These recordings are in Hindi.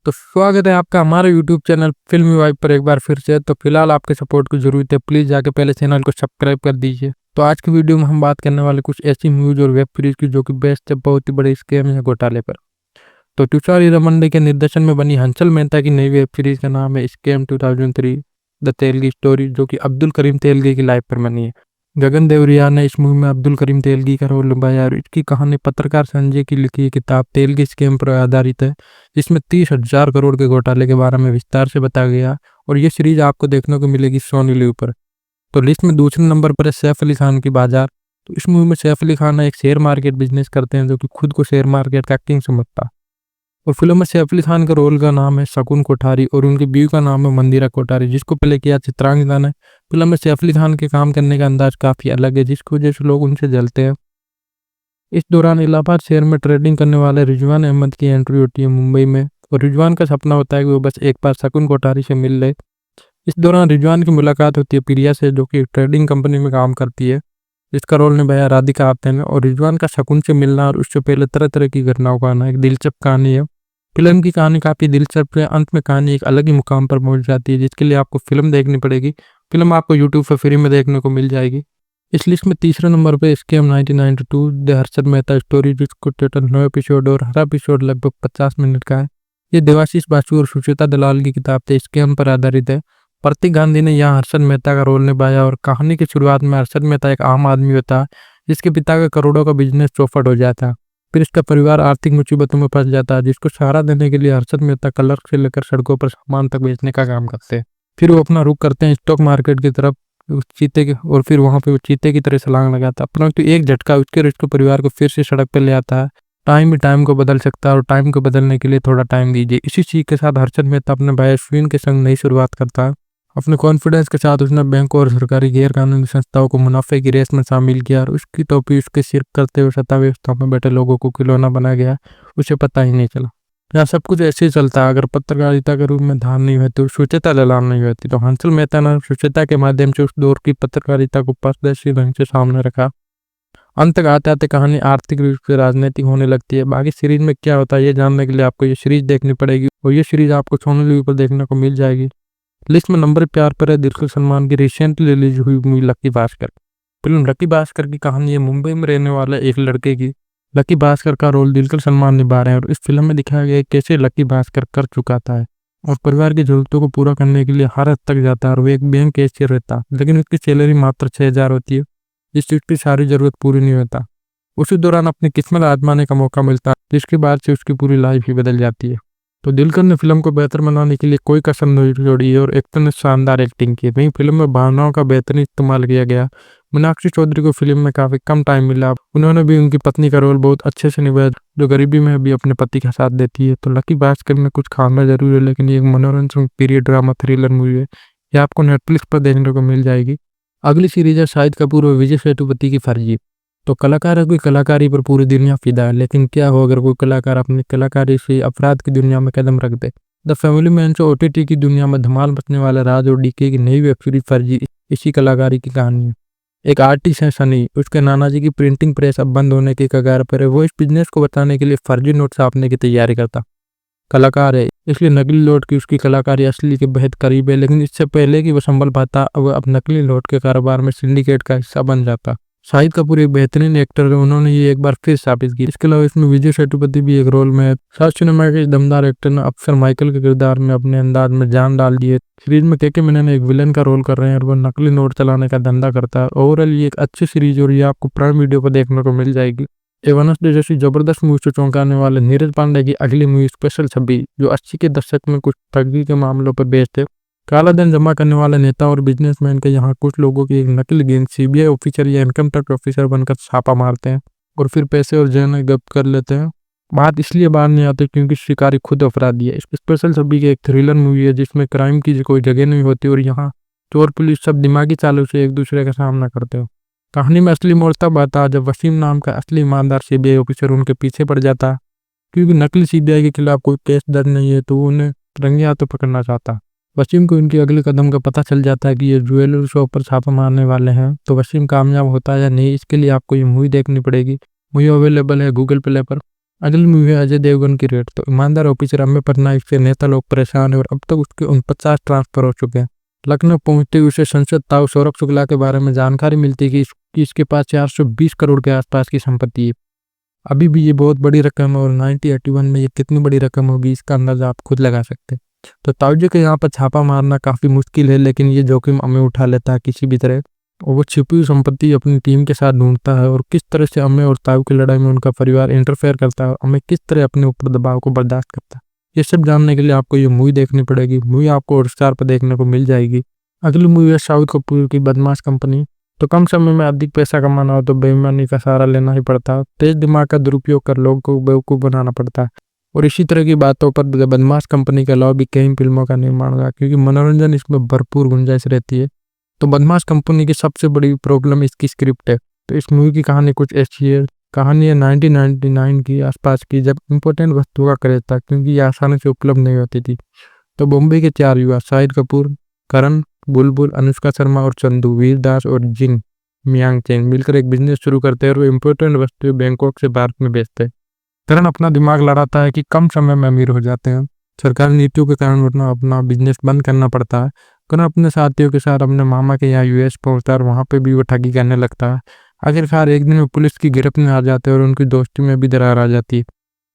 तो स्वागत है आपका हमारे यूट्यूब चैनल फिल्मी वाइब पर एक बार फिर से। तो फिलहाल आपके सपोर्ट की जरूरत है, प्लीज़ जाके पहले चैनल को सब्सक्राइब कर दीजिए। तो आज की वीडियो में हम बात करने वाले कुछ ऐसी मूवीज और वेब सीरीज की जो कि बेस्ट है बहुत ही बड़े स्कैम या घोटाले पर। तो तुषार हीरामंडी के निर्देशन में बनी हंसल मेहता की नई वेब सीरीज का नाम है स्कैम 2003 द तेलगी स्टोरी, जो कि अब्दुल करीम तेलगी की लाइफ पर बनी है। गगन देवरिया ने इस मूवी में अब्दुल करीम तेलगी का रोल निभाया और इसकी कहानी पत्रकार संजय की लिखी किताब तेलगी स्कैम पर आधारित है, जिसमें 30,000 करोड़ के घोटाले के बारे में विस्तार से बताया गया। और ये सीरीज आपको देखने को मिलेगी सोनी लिव पर। तो लिस्ट में दूसरे नंबर पर है सैफ अली खान की बाजार। तो इस मूवी में सैफ अली खान एक शेयर मार्केट बिजनेस करते हैं जो कि खुद को शेयर मार्केट का किंग समझता है। और फिल्म में सैफ अली खान का रोल का नाम है शकुन कोठारी और उनकी बीवी का नाम है मंदिरा कोठारी, जिसको प्ले किया चित्रांगदा ने। फिल्म में सैफ अली खान के काम करने का अंदाज काफी अलग है, जिसकी वजह से लोग उनसे जलते हैं। इस दौरान इलाहाबाद शहर में ट्रेडिंग करने वाले रिजवान अहमद की एंट्री होती है मुंबई में, और रिजवान का सपना होता है कि वो बस एक बार शकुन कोठारी से मिल ले। इस दौरान रिजवान की मुलाकात होती है प्रिया से, जो कि ट्रेडिंग कंपनी में काम करती है, जिसका रोल निभाया राधिका आप्टे ने। और रिजवान का शकुन से मिलना और उससे पहले तरह तरह की घटनाओं का आना एक दिलचस्प कहानी है। फिल्म की कहानी काफ़ी दिलचस्प है। अंत में कहानी एक अलग ही मुकाम पर पहुंच जाती है, जिसके लिए आपको फिल्म देखनी पड़ेगी। फिल्म आपको यूट्यूब पर फ्री में देखने को मिल जाएगी। इस लिस्ट में तीसरे नंबर पे scam 1992 the Harshad Mehta story, जिसको टोटल 9 एपिसोड और हर एपिसोड लगभग 50 मिनट का है। ये देवाशीष बासु और सुचिता दलाल की किताब थे स्कैम पर आधारित है। प्रतीक गांधी ने यहाँ हर्षद मेहता का रोल निभाया। और कहानी की शुरुआत में हर्षद मेहता एक आम आदमी होता है, जिसके पिता का करोड़ों का बिजनेस चौपट हो जाता है। फिर इसका परिवार आर्थिक मुसीबतों में फंस जाता है, जिसको सहारा देने के लिए हर्षद मेहता क्लर्क से लेकर सड़कों पर सामान तक बेचने का काम करते हैं। फिर वो अपना रुख करते हैं स्टॉक मार्केट की तरफ उस चीते के, और फिर वहां पे वो चीते की तरह छलांग लगाता है। परंतु एक झटका उसके और उसके परिवार को फिर से सड़क पर ले आता है। टाइम भी टाइम को बदल सकता है, और टाइम को बदलने के लिए थोड़ा टाइम दीजिए। इसी चीज के साथ हर्षद मेहता अपने भाई अश्विन के संग नई शुरुआत करता है। अपने कॉन्फिडेंस के साथ उसने बैंकों और सरकारी गैर कानूनी संस्थाओं को मुनाफे की रेस में शामिल किया, और उसकी टोपी उसके सिर करते हुए सत्ता व्यवस्था में बैठे लोगों को खिलौना बना गया, उसे पता ही नहीं चला। यहाँ सब कुछ ऐसे ही चलता है। अगर पत्रकारिता के रूप में धान नहीं होती, सुचिता दलाल नहीं होती, तो हंसल मेहता ने सुचिता के माध्यम से उस दौर की पत्रकारिता को पारदर्शी ढंग से सामने रखा। अंत तक आते आते कहानी आर्थिक रूप से राजनीतिक होने लगती है। बाकी सीरीज में क्या होता है ये जानने के लिए आपको ये सीरीज देखनी पड़ेगी, और ये सीरीज आपको सोनी लिव पर देखने को मिल जाएगी। लिस्ट में नंबर 4 पर है दुलकर सलमान की रिसेंटली रिलीज हुई movie lucky Bhaskar. Film lucky Bhaskar की कहानी है मुंबई में रहने वाले एक लड़के की। लकी भास्कर का रोल दुलकर सलमान निभा रहे हैं, और इस फिल्म में दिखाया गया है कैसे लकी भास्कर कर चुकाता है और परिवार की जरूरतों को पूरा करने के लिए हर हद तक जाता है। और वो एक बैंक कैशियर रहता है, लेकिन उसकी सैलरी मात्र 6,000 होती है, जिससे उसकी सारी जरूरत पूरी नहीं होता। उसी दौरान अपनी किस्मत आजमाने का मौका मिलता है, जिसके बाद से उसकी पूरी लाइफ ही बदल जाती है। तो दिलकर ने फिल्म को बेहतर बनाने के लिए कोई कसर नहीं छोड़ी है, और एक्टर ने शानदार एक्टिंग की। वहीं फिल्म में भावनाओं का बेहतरीन इस्तेमाल किया गया। मीनाक्षी चौधरी को फिल्म में काफी कम टाइम मिला, उन्होंने भी उनकी पत्नी का रोल बहुत अच्छे से निभाया, जो गरीबी में भी अपने पति का साथ देती है। तो लकी भास्कर में कुछ खाना जरूर है, लेकिन ये एक मनोरंजन पीरियड ड्रामा थ्रिलर मूवी है। ये आपको नेटफ्लिक्स पर देखने को मिल जाएगी। अगली सीरीज है शाहिद कपूर और विजय सेतुपति की फर्जी। तो कलाकार की कलाकारी पर पूरी दुनिया फिदा है, लेकिन क्या हो अगर कोई कलाकार अपनी कलाकारी से अपराध की दुनिया में कदम रख दे। द फैमिली मैन से ओटीटी की दुनिया में धमाल मचने वाले राज और डीके की नई वेब सीरीज फर्जी इसी कलाकारी की कहानी है। एक आर्टिस्ट है सनी, उसके नाना जी की प्रिंटिंग प्रेस अब बंद होने की कगार पर है। वो इस बिजनेस को बचाने के लिए फर्जी नोट छापने की तैयारी करता। कलाकार है, इसलिए नकली नोट की उसकी कलाकारी असली के बेहद करीब है, लेकिन इससे पहले कि वो संभल पाता वह अब नकली नोट के कारोबार में सिंडिकेट का हिस्सा बन जाता। शाहिद कपूर एक बेहतरीन एक्टर है, उन्होंने ये एक बार फिर साबित की। इसके अलावा इसमें विजय सेतुपति भी एक रोल में है। साउथ सिनेमा के दमदार एक्टर ने अफसर माइकल के किरदार में अपने अंदाज में जान डाल दी है। सीरीज में के मैनन एक विलन का रोल कर रहे हैं, और वो नकली नोट चलाने का धंधा करता है। ओवरऑल ये एक अच्छी सीरीज और ये आपको प्राइम वीडियो पर देखने को मिल जाएगी। एवनस्डे जैसी जबरदस्त मूवी से चौंकाने वाले नीरज पांडे की अगली मूवी स्पेशल 26, जो 80 के दशक में कुछ ठगी के मामलों पर बेस्ड है। काला धन जमा करने वाले नेता और बिजनेसमैन के यहाँ कुछ लोगों की एक नकली गैंग सीबीआई ऑफिसर या इनकम टैक्स ऑफिसर बनकर छापा मारते हैं, और फिर पैसे और जेल जब्त कर लेते हैं। बात इसलिए बाहर नहीं आती क्योंकि शिकारी खुद अपराधी है। स्पेशल 26 की एक थ्रिलर मूवी है, जिसमें क्राइम की कोई जगह नहीं होती, और यहाँ चोर पुलिस सब दिमागी चालों से एक दूसरे का सामना करते हो। कहानी में असली मोड़ तब आता है जब वसीम नाम का असली ईमानदार सीबीआई ऑफिसर उनके पीछे पड़ जाता है। क्योंकि नकली सीबीआई के खिलाफ कोई केस दर्ज नहीं है, तो वो उन्हें रंगे हाथों पकड़ना चाहता। वसीम को इनके अगले कदम का पता चल जाता है कि ये ज्वेलरी शॉप पर छापा मारने वाले हैं। तो वसीम कामयाब होता है या नहीं, इसके लिए आपको ये मूवी देखनी पड़ेगी। मूवी अवेलेबल है गूगल प्ले पर। अगली मूवी है अजय देवगन की रेड। तो ईमानदार ऑफिसर अम्य पटनायक से नेता लोग परेशान है और अब तक उसके 49 ट्रांसफर हो चुके हैं। लखनऊ पहुंचते ही उसे संसद ताऊ सौरभ शुक्ला के बारे में जानकारी मिलती है कि इसके पास 420 करोड़ के आसपास की संपत्ति है। अभी भी ये बहुत बड़ी रकम है और 1981 में ये कितनी बड़ी रकम होगी इसका अंदाजा आप खुद लगा सकते हैं। तो ताऊ जी के यहाँ पर छापा मारना काफी मुश्किल है, लेकिन ये जोखिम अम्य उठा लेता है किसी भी तरह, और वो छिपी हुई संपत्ति अपनी टीम के साथ ढूंढता है। और किस तरह से अम्य और ताऊ की लड़ाई में उनका परिवार इंटरफेयर करता है और अम्य किस तरह अपने ऊपर दबाव को बर्दाश्त करता है, ये सब जानने के लिए आपको ये मूवी देखनी पड़ेगी। मूवी आपको हॉटस्टार पर देखने को मिल जाएगी। अगली मूवी है शाहिद कपूर की बदमाश कंपनी। तो कम समय में अधिक पैसा कमाना हो तो बेईमानी का सहारा लेना ही पड़ता है। तेज दिमाग का दुरुपयोग कर लोगों को बेवकूफ़ बनाना पड़ता है। और इसी तरह की बातों पर बदमाश कंपनी के अलावा भी कई फिल्मों का निर्माण हुआ, क्योंकि मनोरंजन इसमें भरपूर गुंजाइश रहती है। तो बदमाश कंपनी की सबसे बड़ी प्रॉब्लम इसकी स्क्रिप्ट है। तो इस मूवी की कहानी कुछ ऐसी है। कहानी है 1999 की आसपास की, जब इम्पोर्टेंट वस्तुओं का क्रेज था, क्योंकि ये आसानी से उपलब्ध नहीं होती थी। तो बॉम्बे के 4 युवा शाहिद कपूर, करण, बुलबुल, अनुष्का शर्मा और चंदू, वीरदास और जिन मियांगचेन मिलकर एक बिजनेस शुरू करते हैं और वो इम्पोर्टेंट वस्तुएं बैंकॉक से भारत में बेचते हैं। करण अपना दिमाग लड़ाता है कि कम समय में अमीर हो जाते हैं। सरकारी नीतियों के कारण उन्हें अपना बिजनेस बंद करना पड़ता है। करण अपने साथियों के साथ अपने मामा के यहाँ यूएस पहुंचता है और वहाँ पे भी वो ठगी करने लगता है। आखिरकार एक दिन वो पुलिस की गिरफ्त में आ जाते हैं और उनकी दोस्ती में भी दरार आ जाती है।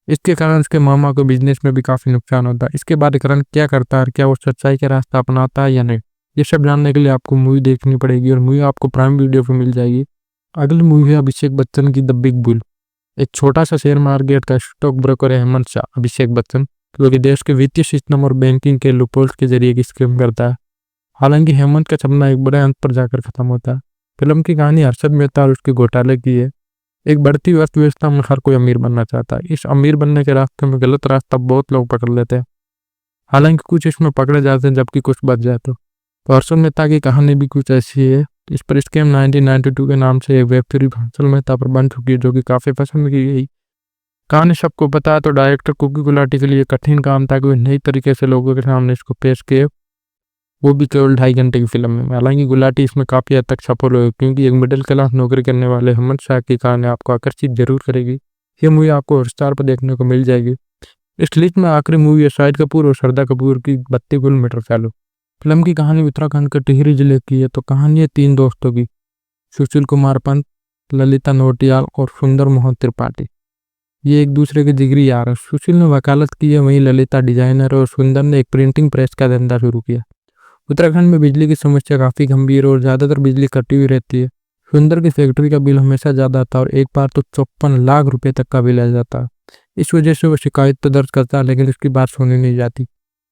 इसके कारण उसके मामा को बिजनेस में भी काफ़ी नुकसान होता है। इसके बाद करण क्या करता है, क्या वो सच्चाई का रास्ता अपनाता है या नहीं, ये सब जानने के लिए आपको मूवी देखनी पड़ेगी और मूवी आपको प्राइम वीडियो पर मिल जाएगी। अगली मूवी है अभिषेक बच्चन की द बिग बुल। एक छोटा सा शेयर मार्केट का स्टॉक ब्रोकर है हेमंत शाह अभिषेक बच्चन, जो कि देश के वित्तीय सिस्टम और बैंकिंग के लूपहोल्स के जरिए की स्कीम करता है। हालांकि हेमंत का सपना एक बड़े अंत पर जाकर खत्म होता है। फिल्म की कहानी हर्षद मेहता और उसके घोटाले की है। एक बढ़ती अर्थव्यवस्था में हर कोई अमीर बनना चाहता है। इस अमीर बनने के रास्ते में गलत रास्ता बहुत लोग पकड़ लेते हैं। हालांकि कुछ इसमें पकड़े जाते हैं जबकि कुछ बच जाते हैं। तो हर्षद मेहता की कहानी भी कुछ ऐसी है। इस पर स्कैम 1992 के नाम से एक वेब सीरीज हर्षद मेहता पर बन चुकी है, जो कि काफ़ी पसंद की गई। कहानी सबको पता है, तो डायरेक्टर कुकी गुलाटी के लिए कठिन काम था कि वे नई तरीके से लोगों के सामने इसको पेश किए, वो भी केवल 2.5 घंटे की फिल्म में। हालांकि गुलाटी इसमें काफ़ी हद तक सफल हुए, क्योंकि एक मिडिल क्लास नौकरी करने वाले हेमंत शाह की कहानी आपको आकर्षित जरूर करेगी। ये मूवी आपको हॉटस्टार पर देखने को मिल जाएगी। इस लिस्ट में आखिरी मूवी है शाहिद कपूर और श्रद्धा कपूर की 32 किलोमीटर फैलो। फिल्म की कहानी उत्तराखंड के टिहरी जिले की है। तो कहानी है 3 दोस्तों की, सुशील कुमार पंत, ललिता नोटियाल और सुंदर मोहन त्रिपाठी। ये एक दूसरे के जिगरी यार है। सुशील ने वकालत की है, वहीं ललिता डिजाइनर और सुंदर ने एक प्रिंटिंग प्रेस का धंधा शुरू किया। उत्तराखंड में बिजली की समस्या काफ़ी गंभीर और ज़्यादातर बिजली कटी हुई रहती है। सुंदर की फैक्ट्री का बिल हमेशा ज़्यादा आता है और एक बार तो 54 लाख रुपए तक का बिल आ जाता है। इस वजह से वो शिकायत तो दर्ज करता है, लेकिन उसकी बात सुनी नहीं जाती।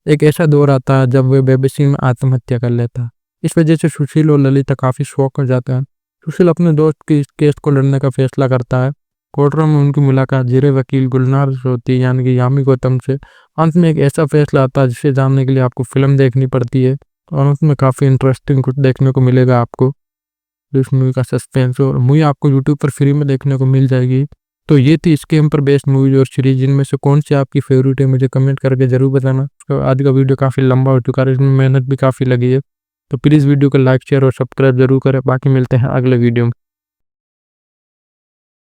एक ऐसा दौर आता है जब वे बेबसी में आत्महत्या कर लेता है। इस वजह से सुशील और ललिता काफ़ी शौक हो जाते हैं। सुशील अपने दोस्त की इस केस को लड़ने का फैसला करता है। कोर्टरूम में उनकी मुलाकात जीरे वकील गुलनार से होती है, यानी कि यामी गौतम से। अंत में एक ऐसा फैसला आता है जिसे जानने के लिए आपको फिल्म देखनी पड़ती है, और उसमें काफ़ी इंटरेस्टिंग कुछ देखने को मिलेगा आपको। इस मूवी का सस्पेंस और मूवी आपको यूट्यूब पर फ्री में देखने को मिल जाएगी। तो ये थी स्कैम पर बेस्ड मूवीज और सीरीज, इनमें से कौन सी आपकी फेवरेट है मुझे कमेंट करके जरूर बताना। तो आज का वीडियो काफ़ी लंबा हो चुका है, इसमें मेहनत भी काफ़ी लगी है। तो प्लीज़ वीडियो को लाइक शेयर और सब्सक्राइब जरूर करें। बाकी मिलते हैं अगले वीडियो में।